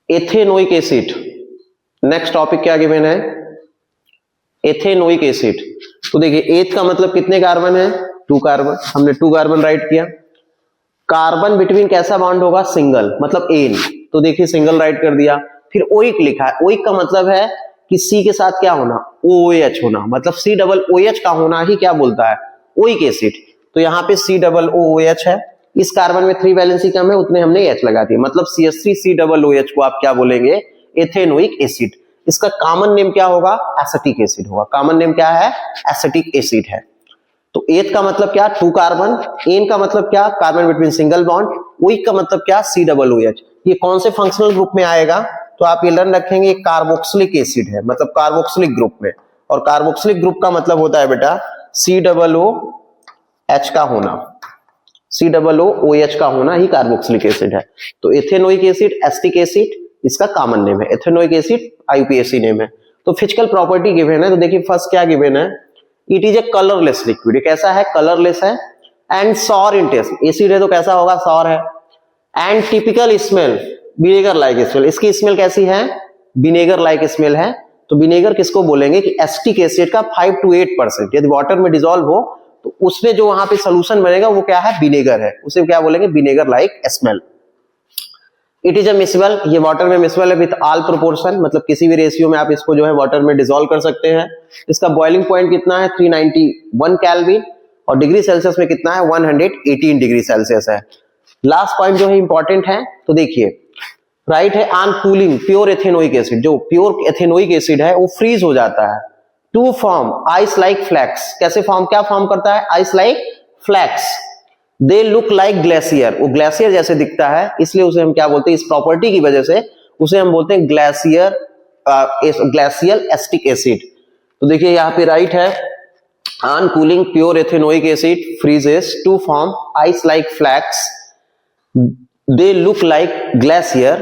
Ethanoic acid. Next topic क्या given है, ethanoic acid. तो देखिए एथ का मतलब कितने कार्बन है, 2 कार्बन, हमने 2 कार्बन राइट किया। कार्बन बिटवीन कैसा बॉन्ड होगा, सिंगल, मतलब एन, तो देखिए सिंगल राइट कर दिया। फिर ओइक लिखा है, ओइक का मतलब है कि सी के साथ क्या होना, OH होना, मतलब COOH का होना ही क्या बोलता है, ओइक एसिड। तो यहाँ पे COOH है, इस कार्बन में 3 वैलेंसी कम है, उतने हमने H लगा दिया, मतलब CH3COOH को आप क्या बोलेंगे, एथेनोइक एसिड। इसका कॉमन नेम क्या होगा, एसिटिक एसिड होगा। कॉमन नेम क्या है, एसिटिक एसिड है। तो एथ का मतलब क्या, 2 कार्बन, एन का मतलब क्या, carbon between single bond, oic का मतलब क्या, COOH। ये कौन से फंक्शनल ग्रुप में आएगा, तो आप ये लर्न रखेंगे, कार्बोक्सिलिक एसिड है, मतलब कार्बोक्सिलिक ग्रुप में। और कार्बोक्सिलिक ग्रुप का मतलब होता है बेटा COOH का होना, COOH का होना ही कार्बोक्सिलिक एसिड है। तो एथेनोइक एसिड एसिटिक एसिड, इसका कॉमन नेम है। एथेनोइक एसिड IUPAC नेम है। तो फिजिकल प्रॉपर्टी गिवन है, तो देखिए फर्स्ट क्या गिवन है, it is a colourless liquid. ये कैसा है, कलरलेस है, and sour in taste, acid है तो कैसा होगा, सॉर है, and typical smell vinegar like smell. इसकी स्मेल कैसी है, विनेगर लाइक स्मेल है। तो विनेगर किसको बोलेंगे कि एसिटिक एसिड का 5 to 8%, यदि वाटर में डिसॉल्व हो तो उसमें जो वहां पे सोल्यूशन बनेगा वो क्या है, विनेगर है, उसे क्या बोलेंगे, vinegar like smell. It is a miscible, ये वाटर में मिसबल है विथ ऑल प्रोपोर्शन, मतलब किसी भी रेशियो में आप इसको जो है वाटर में डिसॉल्व कर सकते हैं। इसका बॉइलिंग पॉइंट कितना है, 391 केल्विन, और डिग्री सेल्सियस में कितना है, 118 डिग्री सेल्सियस है। लास्ट पॉइंट जो है इंपॉर्टेंट है, तो देखिए राइट है, on cooling pure ethanoic acid, जो प्योर एथेनोइक एसिड है वो फ्रीज हो जाता है to form ice like flakes. कैसे फॉर्म, क्या फॉर्म करता है, ice like flakes. They look like glacier, वो ग्लेशियर जैसे दिखता है, इसलिए उसे हम क्या बोलते हैं, इस प्रॉपर्टी की वजह से उसे हम बोलते हैं ग्लेशियर, ग्लेशियल एसिटिक एसिड। तो देखिए यहाँ पे राइट है, on cooling pure ethanoic acid freezes to form ice like flakes, they look like glacier.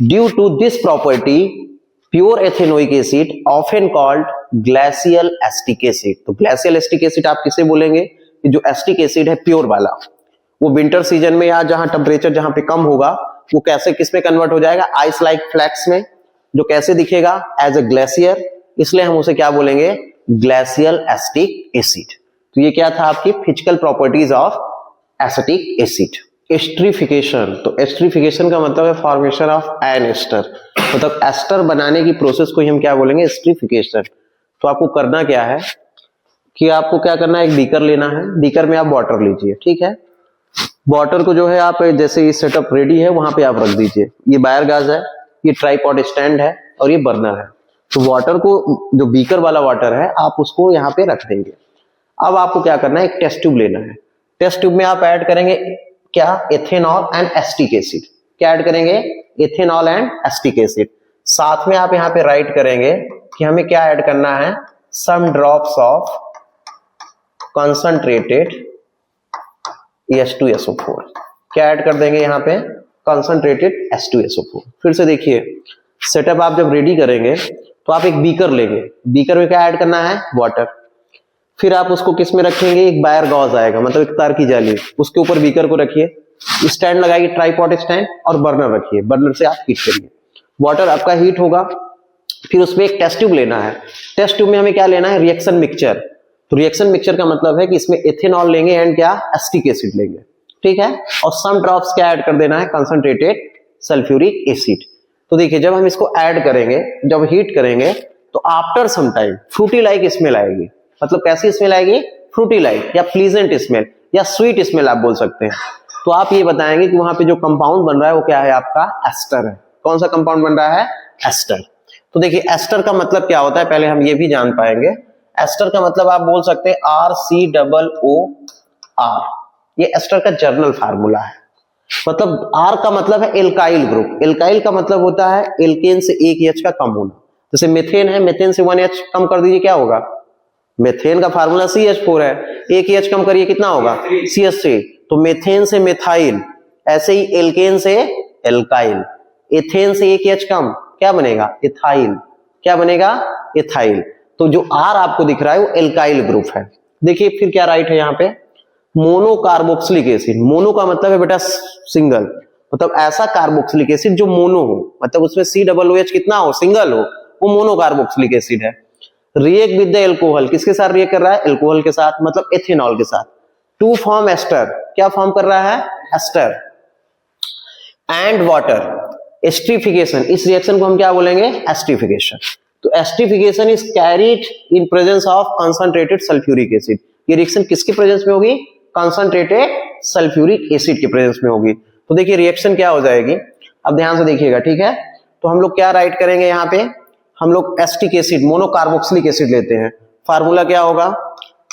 Due to this property, pure ethanoic acid often called glacial acetic acid. तो glacial acetic acid आप किसे बोलेंगे, कि जो acetic acid है pure वाला, वो winter season में या जहां टेम्परेचर जहां पे कम होगा वो कैसे किस में कन्वर्ट हो जाएगा, आइस लाइक फ्लैक्स में, जो कैसे दिखेगा, एज ए ग्लेशियर, इसलिए हम उसे क्या बोलेंगे, ग्लेशियल एसिटिक एसिड। तो ये क्या था आपकी physical properties of acetic acid. Esterification, तो एस्टरिफिकेशन का मतलब है फॉर्मेशन ऑफ एन एस्टर, मतलब एस्टर बनाने की प्रोसेस को ही हम क्या बोलेंगे, एस्टरिफिकेशन। तो आपको करना क्या है कि आपको क्या करना है, एक बीकर लेना है, बीकर में आप वाटर लीजिए, ठीक है। वाटर को जो है आप जैसे ये सेटअप रेडी है वहां पे आप रख दीजिए, ये बायर गाज है, ये ट्राइपॉड स्टैंड है और ये बर्नर है। तो वाटर को, जो बीकर वाला वाटर है, आप उसको यहाँ पे रख देंगे। अब आपको क्या करना है, एक टेस्ट ट्यूब लेना है। टेस्ट ट्यूब में आप ऐड करेंगे क्या, एथेनॉल एंड एसिटिक एसिड। क्या ऐड करेंगे, एथेनॉल एंड एसिटिक एसिड। साथ में आप यहाँ पे राइट करेंगे कि हमें क्या ऐड करना है, सम ड्रॉप्स ऑफ कंसंट्रेटेड H2SO4। क्या ऐड कर देंगे यहाँ पे, कंसंट्रेटेड H2SO4। फिर से देखिए सेटअप आप जब रेडी करेंगे तो आप एक बीकर लेंगे, बीकर में क्या ऐड करना है, वाटर। फिर आप उसको किस में रखेंगे, एक बायर गॉज आएगा, मतलब एक तार की जाली, उसके ऊपर बीकर को रखिए, स्टैंड लगाइए, ट्राइपॉड स्टैंड, और बर्नर रखिए, बर्नर से आप हीट करिए, वाटर आपका हीट होगा। फिर उसमें एक टेस्ट ट्यूब लेना है, टेस्ट ट्यूब में हमें क्या लेना है, रिएक्शन मिक्सचर। तो रिएक्शन मिक्सचर का मतलब है कि इसमें एथेनॉल लेंगे एंड क्या, एसिटिक एसिड लेंगे, ठीक है, और सम ड्रॉप्स क्या ऐड कर देना है, कंसंट्रेटेड सल्फ्यूरिक एसिड। तो देखिए जब हम इसको ऐड करेंगे, जब हीट करेंगे, तो after some time fruity like smell आएगी। मतलब कैसी स्मेल आएगी, फ्रूटी लाइक, या प्लीजेंट स्मेल, या स्वीट स्मेल आप बोल सकते हैं। तो आप ये बताएंगे कि वहां पे जो कंपाउंड बन रहा है वो क्या है, आपका एस्टर है। कौन सा कंपाउंड बन रहा है, एस्टर। तो देखिए एस्टर का मतलब क्या होता है, पहले हम ये भी जान पाएंगे। एस्टर का मतलब आप बोल सकते हैं RCOOR, ये एस्टर का जर्नल फार्मूला है। मतलब R का मतलब है एल्काइल ग्रुप, एल्काइल का मतलब होता है एल्केन से एक H का कम होना। जैसे मेथेन है, मेथेन से 1 H कम कर दीजिए, क्या होगा, मेथेन का फार्मूला CH4 है, एक H कम करिए कितना होगा, CH3। तो मेथेन से मेथाइल, ऐसे ही एल्केन से एल्काइल, एथेन से एक H कम, क्या बनेगा, इथाइल। क्या बनेगा, इथाइल। तो जो R आपको दिख रहा है वो एल्काइल ग्रुप है। देखिए फिर क्या राइट है यहाँ पे, मोनो कार्बोक्सिलिक एसिड। मोनो का मतलब है बेटा सिंगल, मतलब ऐसा कार्बोक्सिलिक एसिड जो मोनो हो, मतलब उसमें COOH कितना हो, सिंगल हो, वो मोनो कार्बोक्सिलिक एसिड है। रिएक्ट विद द एल्कोहल, किसके साथ रिएक्ट कर रहा है, एल्कोहल के साथ, मतलब एथेनॉल के साथ, टू फॉर्म एस्टर, क्या फॉर्म कर रहा है, एस्टर एंड वाटर। एस्टरिफिकेशन, इस रिएक्शन को हम क्या बोलेंगे, एस्टरिफिकेशन। तो esterification is carried in presence of concentrated sulphuric acid. ये रिएक्शन किसके प्रेजेंस में होगी, कंसंट्रेटेड सल्फ्यूरिक एसिड के प्रेजेंस में होगी। तो देखिए रिएक्शन क्या हो जाएगी, अब ध्यान से देखिएगा, ठीक है। तो हम लोग क्या राइट करेंगे, यहाँ पे हम लोग एस्टिक एसिड, मोनोकार्बोक्सिलिक एसिड लेते हैं, फार्मूला क्या होगा,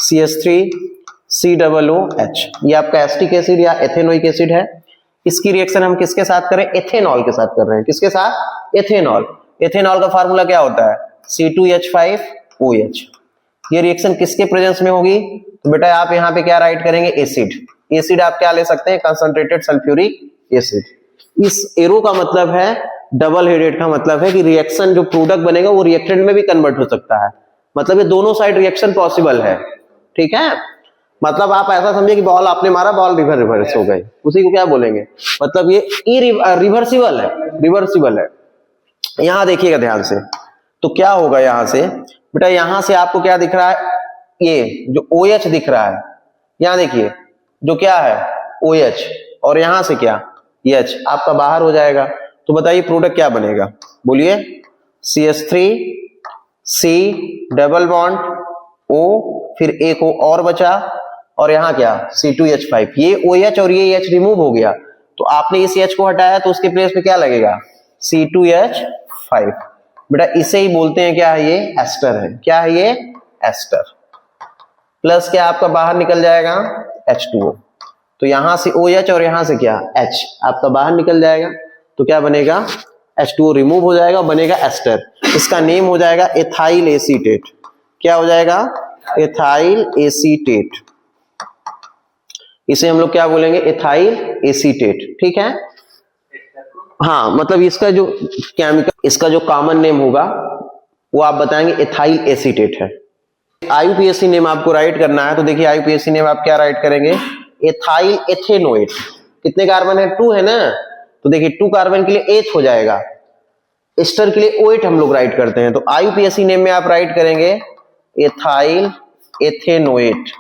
CH3COOH। ये आपका एस्टिक एसिड या एथेनोइक एसिड है। इसकी रिएक्शन हम किसके साथ करें, एथेनॉल के साथ कर रहे हैं, किसके साथ, एथेनॉल। एथेनॉल का फार्मूला क्या होता है, C2H5OH। ये रिएक्शन किसके प्रेजेंस में होगी, तो बेटा आप यहाँ पे क्या राइट करेंगे, एसिड। एसिड आप क्या ले सकते हैं, कंसंट्रेटेड सल्फ्यूरिक एसिड। इस एरो का मतलब है, डबल हेडेड का मतलब है कि रिएक्शन जो प्रोडक्ट बनेगा वो रिएक्टेंट में भी कन्वर्ट हो सकता है, मतलब ये दोनों साइड रिएक्शन पॉसिबल है, ठीक है। मतलब आप ऐसा समझिए कि बॉल आपने मारा, बॉल रिवर्स हो गई, उसी को क्या बोलेंगे, मतलब ये रिवर्सिबल है, रिवर्सिबल है। यहां देखिएगा ध्यान से, तो क्या होगा यहां से बेटा, यहां से आपको क्या दिख रहा है, ये जो OH दिख रहा है, यहां देखिए जो क्या है OH, और यहां से क्या H आपका बाहर हो जाएगा। तो बताइए प्रोडक्ट क्या बनेगा, बोलिए, CH3C डबल बॉन्ड O, फिर एक O और बचा, और यहाँ क्या C2H5। ये OH और ये H रिमूव हो गया, तो आपने इस H को हटाया तो उसके प्लेस पे क्या लगेगा, C2H5। बेटा इसे ही बोलते हैं क्या है, ये एस्टर है, क्या है ये, एस्टर। प्लस क्या आपका बाहर निकल जाएगा, H2O। तो यहां से OH और यहां से क्या H आपका बाहर निकल जाएगा, तो क्या बनेगा, H2O रिमूव हो जाएगा, बनेगा एस्टर। इसका नेम हो जाएगा एथाइल एसीटेट। क्या हो जाएगा, एथाइल एसीटेट। इसे हम लोग क्या बोलेंगे, एथाइल एसीटेट, ठीक है। हाँ, मतलब इसका जो केमिकल, इसका जो कॉमन नेम होगा वो आप बताएंगे एथाइल एसीटेट है। IUPAC नेम आपको राइट करना है, तो देखिए IUPAC नेम आप क्या राइट करेंगे, एथाइल एथेनोएट। कितने कार्बन है, 2 है ना, तो देखिए 2 कार्बन के लिए एथ हो जाएगा, एस्टर के लिए OH हम लोग राइट करते हैं, तो IUPAC नेम में आप राइट करेंगे एथाइल एथेनोएट।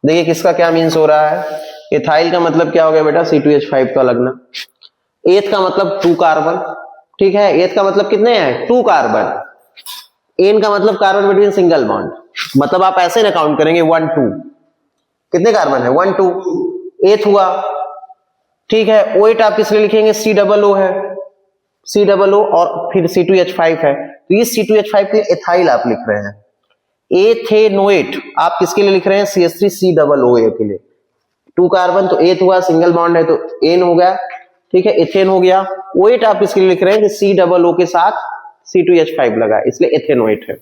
देखिए किसका क्या मीन्स हो रहा है, एथाइल का मतलब क्या हो गया बेटा, C2H5 का लगना, एथ का मतलब 2 कार्बन, ठीक है, एथ का मतलब कितने हैं, 2 कार्बन, एन का मतलब कार्बन बिटवीन सिंगल बॉन्ड, मतलब आप ऐसे ना काउंट करेंगे 1 2, कितने कार्बन है, 1 2, एथ हुआ, ठीक है। OH आप किस लिए लिखेंगे, COO है, COO और फिर C2H5 है, तो ये C2H5 के एथाइल आप लिख रहे हैं। एथेनोएट आप किसके लिए लिख रहे हैं, CH3COOA के लिए, 2 कार्बन तो एथ हुआ, सिंगल बॉन्ड है तो एन हो गया, ठीक है, एथेन हो गया। OH आप किसके लिए लिख रहे हैं कि COO के साथ C2H5 लगा, इसलिए एथेनोएट है,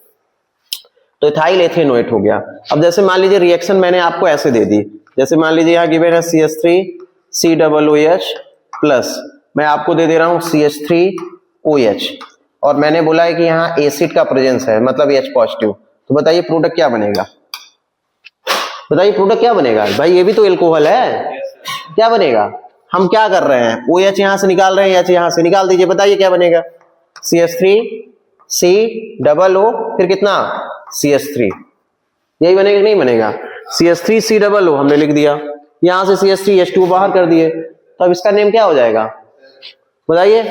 तो एथाइल एथेनोएट हो गया। अब जैसे मान लीजिए रिएक्शन मैंने आपको ऐसे दे दी, जैसे मान लीजिए यहाँ गिवन है CH3COOH प्लस मैं आपको दे दे रहा हूँ CH3OH, और मैंने बोला है कि यहाँ एसिड का प्रेजेंस है, मतलब H पॉजिटिव। तो बताइए प्रोडक्ट क्या बनेगा, बताइए प्रोडक्ट क्या बनेगा, भाई ये भी तो एल्कोहल है, क्या बनेगा, हम क्या कर रहे हैं, OH यहां से निकाल रहे हैं, H यहां से निकाल दीजिए, बताइए क्या बनेगा, CH3COO फिर कितना CH3, यही बनेगा कि नहीं बनेगा, CH3COO हमने लिख दिया, यहां से CH3H2 बाहर कर दिए, तो अब इसका नेम क्या हो जाएगा, बताइए,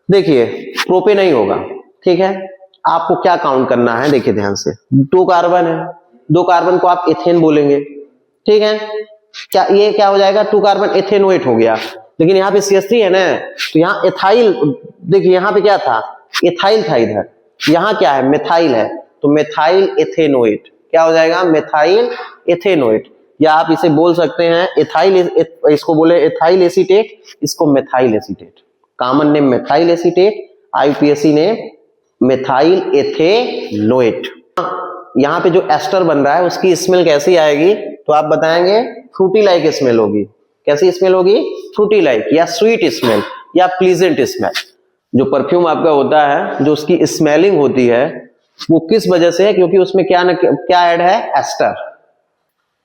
देखिए प्रोपेन नहीं होगा, ठीक है। आपको क्या काउंट करना है, देखिए ध्यान से, 2 कार्बन है, 2 कार्बन को आप एथेन बोलेंगे, ठीक है, क्या ये क्या हो जाएगा, 2 कार्बन एथेनोएट हो गया, लेकिन यहाँ पे CH3 है ना, तो यहाँ एथाइल, देखिए यहाँ पे क्या था, एथाइल था इधर, यहाँ क्या है, मेथाइल है, तो मेथाइल एथेनोएट, क्या हो जाएगा, मेथाइल एथेनोएट, या आप इसे बोल सकते हैं एथाइल, इसको बोले एथाइल एसीटेट, इसको methyl acetate, common name methyl acetate, IUPAC ने मेथाइल एथेनोएट। यहाँ पे जो एस्टर बन रहा है उसकी स्मेल कैसी आएगी, तो आप बताएंगे फ्रूटी लाइक स्मेल होगी, कैसी स्मेल होगी, फ्रूटी लाइक, या स्वीट स्मेल, या प्लीजेंट स्मेल। जो परफ्यूम आपका होता है, जो उसकी स्मेलिंग होती है वो किस वजह से है, क्योंकि उसमें क्या ऐड है, एस्टर,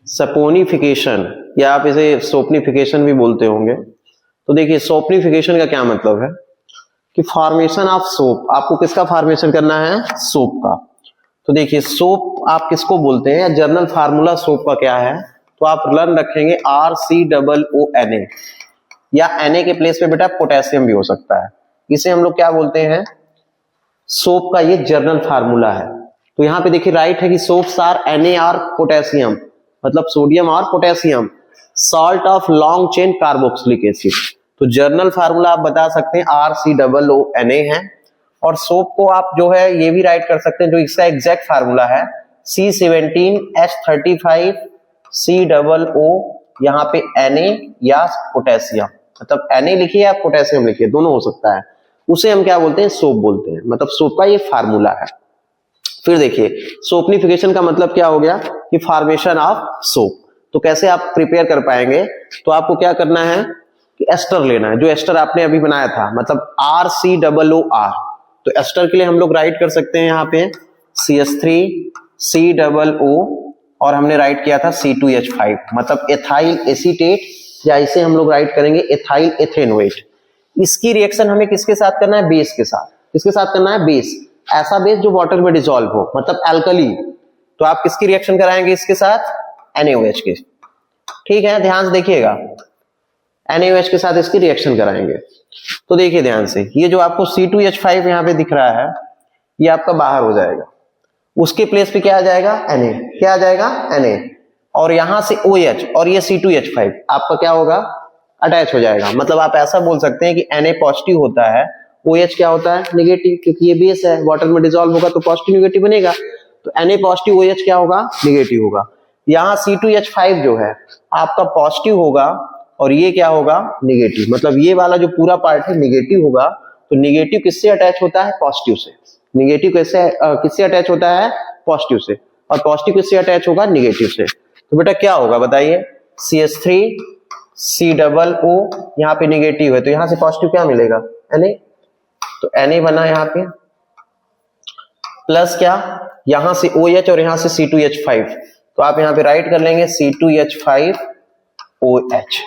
सपोनिफिकेशन, या आप इसे सोपनिफिकेशन भी बोलते होंगे। तो देखिए सोपनिफिकेशन का क्या मतलब है कि फॉर्मेशन ऑफ सोप, आपको किसका फॉर्मेशन करना है, सोप का। तो देखिए सोप आप किसको बोलते हैं, या जर्नल फार्मूला सोप का क्या है, तो आप लर्न रखेंगे RCOONA, या Na के प्लेस पे बेटा पोटेशियम भी हो सकता है। इसे हम लोग क्या बोलते हैं, सोप का ये जर्नल फार्मूला है। तो यहाँ पे देखिए राइट है कि सोप्स आर NaR पोटेशियम, मतलब सोडियम और potassium, salt of long chain carboxylic acid. तो जर्नल फार्मूला आप बता सकते हैं RCOONA है। और सोप को आप जो है ये भी राइट कर सकते हैं, जो इसका एग्जैक्ट फार्मूला है C17H35COO, यहाँ पे Na या पोटेशियम, मतलब Na लिखिए या पोटेशियम लिखिए, दोनों हो सकता है। उसे हम क्या बोलते हैं, सोप बोलते हैं, मतलब सोप का ये फार्मूला है। फिर देखिए सोपनिफिकेशन का मतलब क्या हो गया कि फॉर्मेशन ऑफ सोप। तो कैसे आप प्रिपेयर कर पाएंगे, तो आपको क्या करना है कि एस्टर लेना है, जो एस्टर आपने अभी बनाया था, मतलब RCOOR। तो एस्टर के लिए हम लोग राइट कर सकते हैं यहाँ पे CH3COO, और हमने राइट किया था C2H5, मतलब एथाइल एसीटेट, या इसे हम लोग राइट करेंगे एथाइल एथेनोएट। इसकी रिएक्शन हमें किसके साथ करना है, बेस के साथ। किसके साथ करना है, बेस, ऐसा बेस जो वाटर में डिसॉल्व हो, मतलब एल्कली। तो आप किसकी रिएक्शन कराएंगे इसके साथ, NaOH के। ठीक है, ध्यान से देखिएगा, NaOH के साथ इसकी रिएक्शन कराएंगे। तो देखिए ध्यान से, ये जो आपको C2H5 यहाँ पे दिख रहा है, ये आपका बाहर हो जाएगा, उसके प्लेस पे क्या आ जाएगा, Na। क्या आ जाएगा, Na, और यहां से OH, और ये C2H5 आपका क्या होगा, अटैच हो जाएगा। मतलब आप ऐसा बोल सकते हैं कि Na पॉजिटिव होता है, OH क्या होता है, नेगेटिव, क्योंकि ये बेस है, वाटर में डिसॉल्व होगा तो पॉजिटिव नेगेटिव बनेगा। तो Na पॉजिटिव, OH क्या होगा, नेगेटिव होगा। यहाँ C2H5 जो है आपका पॉजिटिव होगा, और ये क्या होगा, नेगेटिव, मतलब ये वाला जो पूरा पार्ट है नेगेटिव होगा। तो नेगेटिव किससे अटैच होता है, पॉजिटिव से। नेगेटिव किससे अटैच होता है, पॉजिटिव से, और पॉजिटिव किससे अटैच होगा, नेगेटिव से। तो बेटा क्या होगा बताइए, CH3COO, यहाँ पे नेगेटिव है तो यहाँ से पॉजिटिव क्या मिलेगा, Na। तो Na बना यहाँ पे, प्लस क्या, यहां से OH और यहां से C2H5, तो आप यहाँ पे राइट कर लेंगे C2H5OH।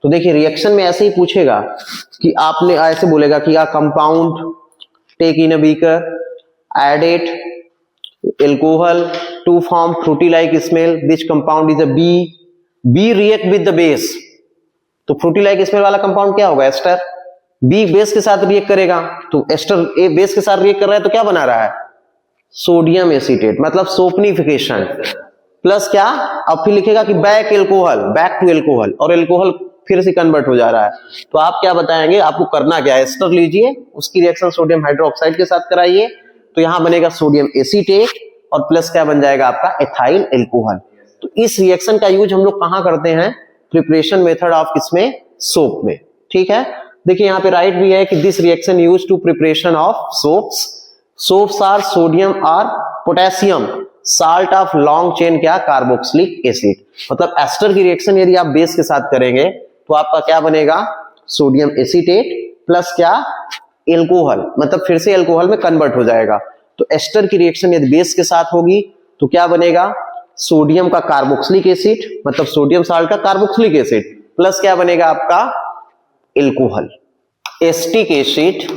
तो देखिए रिएक्शन में ऐसे ही पूछेगा कि आपने ऐसे बोलेगा कि a compound take in a beaker, add it alcohol to form fruity like smell, which compound is a B react with the base। तो फ्रूटी लाइक स्मेल वाला कंपाउंड क्या होगा, एस्टर। B बेस के साथ रिएक्ट करेगा, तो ester A base के साथ रिएक्ट कर रहा है तो क्या बना रहा है, सोडियम एसीटेट, मतलब सोपनिफिकेशन। प्लस क्या, अब फिर लिखेगा कि back alcohol, back to alcohol, और एल्कोहल फिर से कन्वर्ट हो जा रहा है। तो आप क्या बताएंगे, आपको करना क्या है, एस्टर लीजिए, उसकी रिएक्शन सोडियम हाइड्रोक्साइड के साथ कराइए, तो यहां बनेगा सोडियम एसीटेट, और प्लस क्या बन जाएगा आपका, एथाइल एल्कोहल। तो इस रिएक्शन का यूज हम लोग कहां करते हैं, प्रिपरेशन मेथड ऑफ किसमें, सोप में। ठीक है, देखिए यहाँ पे राइट भी है कि this reaction use to preparation of soaps. Soaps are sodium और potassium salt of long chain क्या, कार्बोक्सिलिक एसिड। मतलब एस्टर की रिएक्शन यदि आप बेस के साथ करेंगे तो आपका क्या बनेगा, सोडियम एसीटेट प्लस क्या, एल्कोहल, मतलब फिर से एल्कोहल में कन्वर्ट हो जाएगा। तो एस्टर की रिएक्शन यदि बेस के साथ होगी तो क्या बनेगा, सोडियम का कार्बोक्सिलिक एसिड, मतलब सोडियम साल्ट का कार्बोक्सिलिक एसिड, प्लस क्या बनेगा आपका, alcohol. Acetic acid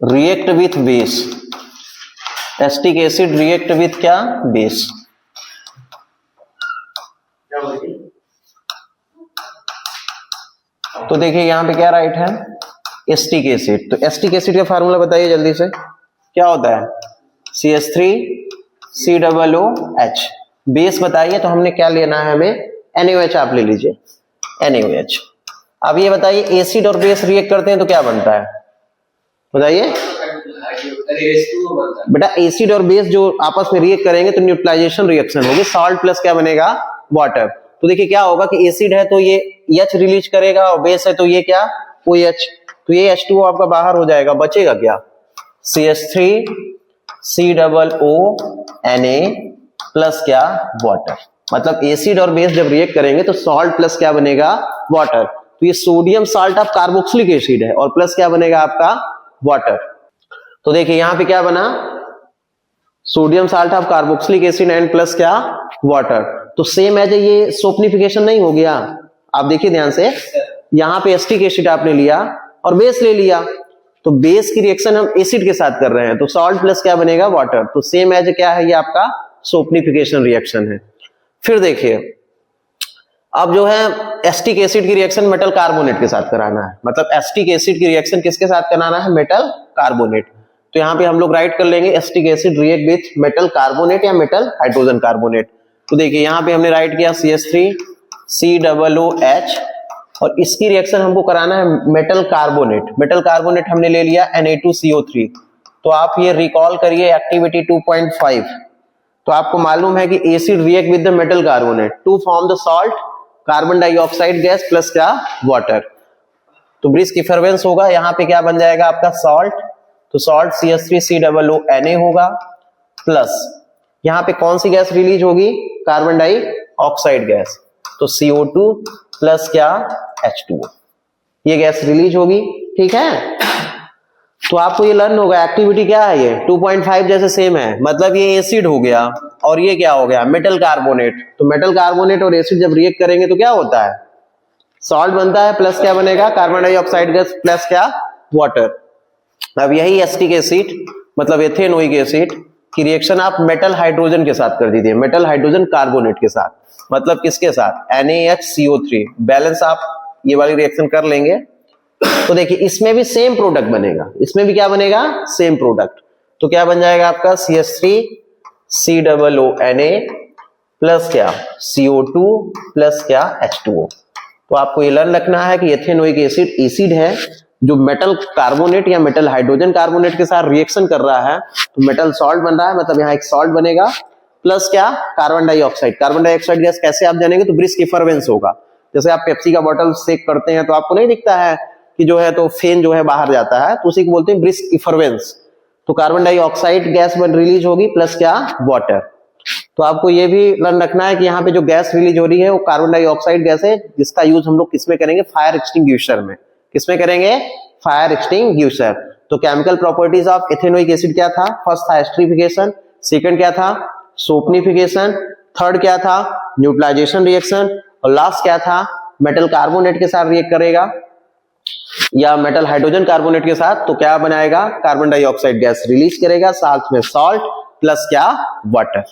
react with base, acetic acid react with क्या, बेस। तो देखिए यहां पे क्या राइट है, एस्टिक एसिड। तो एस्टिक एसिड का फार्मूला बताइए जल्दी से, क्या होता है, CH3COOH। बेस बताइए, तो हमने क्या लेना है, हमें NaOH, आप ले लीजिए NaOH। अब ये बताइए एसिड और बेस रिएक्ट करते हैं तो क्या बनता है, बताइए बेटा। एसिड और बेस जो आपस में रिएक्ट करेंगे तो न्यूट्रलाइजेशन रिएक्शन होगी, सॉल्ट प्लस क्या बनेगा, वाटर। तो देखिए क्या होगा कि एसिड है तो ये H रिलीज करेगा, और बेस है तो ये क्या, OH। तो ये H2O आपका बाहर हो जाएगा, बचेगा क्या, CH3COONA प्लस क्या, वाटर। मतलब एसिड और बेस जब रिएक्ट करेंगे तो सॉल्ट प्लस क्या बनेगा, वाटर। तो ये sodium salt of carboxylic acid है, और प्लस क्या बनेगा आपका, वाटर। तो देखिए यहां पे क्या बना, sodium salt of carboxylic acid and plus क्या, वाटर। तो सेम एज ये सोपनिफिकेशन नहीं हो गया? आप देखिए ध्यान से, यहां पे एसिटिक एसिड आपने लिया और बेस ले लिया, तो बेस की रिएक्शन हम एसिड के साथ कर रहे हैं, तो सॉल्ट प्लस क्या बनेगा, वाटर। तो सेम एज क्या है, ये आपका सोपनिफिकेशन रिएक्शन है। फिर देखिए, अब जो है एसिटिक एसिड की रिएक्शन मेटल कार्बोनेट के साथ कराना है, मतलब एसिटिक एसिड की रिएक्शन किसके साथ कराना है, मेटल कार्बोनेट। तो यहाँ पे हम लोग राइट कर लेंगे acetic acid react with metal carbonate या मेटल हाइड्रोजन कार्बोनेट। तो देखिए यहाँ पे हमने राइट किया CH3COOH और इसकी रिएक्शन हमको कराना है मेटल कार्बोनेट। मेटल कार्बोनेट हमने ले लिया Na2CO3। तो आप ये रिकॉल करिए एक्टिविटी 2.5। तो आपको मालूम है कि acid react with the metal carbonate to form the salt carbon dioxide gas plus क्या, वाटर। तो ब्रिस्क इफरवेंस होगा, यहाँ पे क्या बन जाएगा आपका सॉल्ट, तो सॉल्ट CH3COONA होगा प्लस यहाँ पे कौन सी गैस रिलीज होगी, कार्बन डाइऑक्साइड गैस, तो CO2 प्लस क्या, H2O, ये गैस रिलीज होगी। ठीक है, तो आपको ये लर्न होगा एक्टिविटी क्या है, ये 2.5 जैसे सेम है, मतलब ये एसिड हो गया और ये क्या हो गया, मेटल कार्बोनेट। तो मेटल कार्बोनेट और एसिड जब रिएक्ट करेंगे तो क्या होता है, सॉल्ट बनता है प्लस क्या बनेगा, कार्बन डाइऑक्साइड गैस प्लस क्या, वाटर। अब यही एसिटिक एसिड मतलब एथेनोइक एसिड की रिएक्शन आप मेटल हाइड्रोजन के साथ कर दीजिए, मेटल हाइड्रोजन कार्बोनेट के साथ, मतलब किसके साथ, NaHCO3। बैलेंस आप ये वाली रिएक्शन कर लेंगे तो देखिए इसमें भी सेम प्रोडक्ट बनेगा, इसमें भी क्या बनेगा, सेम प्रोडक्ट। तो क्या बन जाएगा आपका CH3COONA प्लस क्या, CO2 प्लस क्या, H2O। तो आपको ये लर्न रखना है कि एथेनोइक एसिड एसिड है जो मेटल कार्बोनेट या मेटल हाइड्रोजन कार्बोनेट के साथ रिएक्शन कर रहा है, तो मेटल सॉल्ट बन रहा है, मतलब यहाँ एक सॉल्ट बनेगा प्लस क्या, carbon dioxide. Carbon dioxide gas कैसे आप जानेंगे, तो ब्रिस्क इफरवेंस होगा। जैसे आप पेप्सी का बॉटल शेक करते हैं तो आपको नहीं दिखता है कि जो है तो फेन जो है बाहर जाता है, तो उसी को बोलते हैं ब्रिस्क इफरवेंस। तो कार्बन डाइऑक्साइड गैस बन रिलीज होगी प्लस क्या, वाटर। तो आपको ये भी लर्न रखना है कि यहाँ पे जो गैस रिलीज हो रही है वो कार्बन डाइऑक्साइड गैस है, जिसका यूज हम लोग किसमें करेंगे, फायर एक्सटिंग्विशर में। किसमें करेंगे, फायर एक्सटिंग्विशर। तो chemical properties of ethanoic acid क्या था, फर्स्ट था एस्टरिफिकेशन, सेकंड क्या था, सोपनिफिकेशन, थर्ड क्या था, न्यूट्रलाइजेशन रिएक्शन, और लास्ट क्या था, मेटल कार्बोनेट के साथ रिएक्ट करेगा या मेटल हाइड्रोजन कार्बोनेट के साथ, तो क्या बनाएगा, कार्बन डाइऑक्साइड गैस रिलीज करेगा, साथ में सॉल्ट प्लस क्या, वाटर।